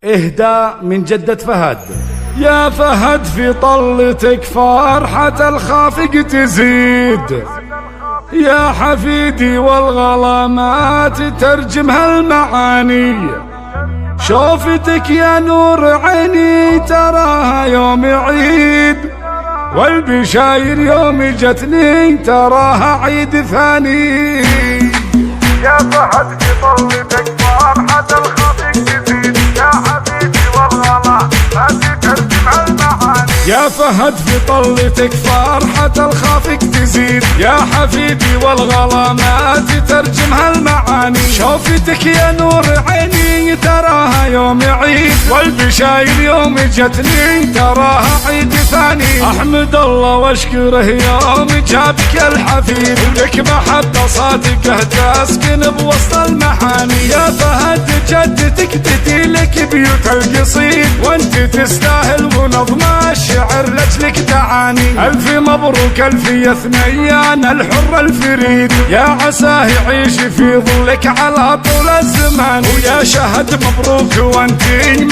إهداء من جدة فهد. يا فهد في طلتك فرحة الخافق تزيد، يا حفيدي والغلامات ترجمها المعاني. شوفتك يا نور عيني تراها يوم عيد، والبشاير يوم جتني تراها عيد ثاني. يا فهد في طلتك فرحة الخافق تزيد، يا حبيبي والغلامات ترجمها المعاني. يا فهد في طلتك فرحة الخافق تزيد، يا حفيدي والغلامات ترجمها المعاني. شوفتك يا نور عيني تراها يوم عيد، والبشاير يوم جتني تراها عيد ثاني. احمد الله واشكره يوم جابك الحفيد، لك محبة صادقة تسكن بوسط المحاني. يا فهد جدتك تديلك بيوت القصيد، وانت تستاهل ونظم الشعر لجلك تعاني. الف مبروك الف يا ثنيان الحر الفريد، يا عساه يعيش في ظلك على طول الزمان. ويا شهد مبروك وانت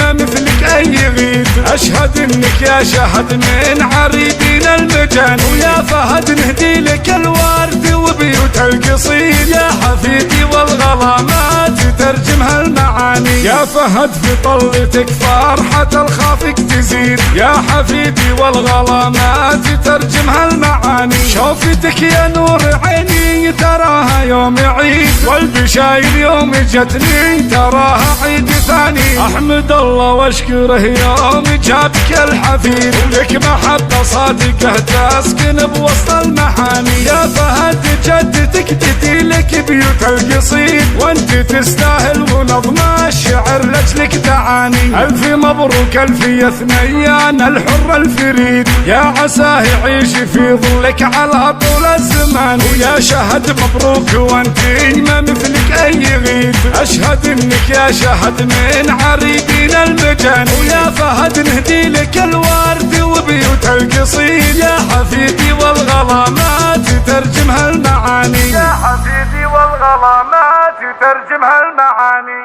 ما مثلك اي غيد، اشهد انك يا شهد من عريدين المجان. ويا فهد نهدي لك الورد وبيوت القصيد، يا حفيدي والغلامات ترجمها المعاني. يا فهد في طلتك فرحة الخافق تزيد، يا حفيدي والغلامات ترجمها المعاني. شوفتك يا نور عيني تراها يوم عيد، والبشاير يوم جتني تراها عيد ثاني. احمد الله واشكره يوم جابك الحفيد، لك محبة صادقة تسكن بوسط المحاني. يا فهد جدتك تديلك بيوت القصيد، وانت تستاهل ونظم الشعر لجلك تعاني. الف مبروك الف يا ثنيان الحر الفريد، يا عساه يعيش في ظلك على طول الزمان. ويا شهد مبروك وانت ما مثلك اي غيد، اشهد انك يا شهد من عريدين المجان. ويا فهد نهدي لك الورد وبيوت القصيد، يا حفيدي والغلامات ترجمها المعاني. يا حفيدي والغلامات ترجمها المعاني.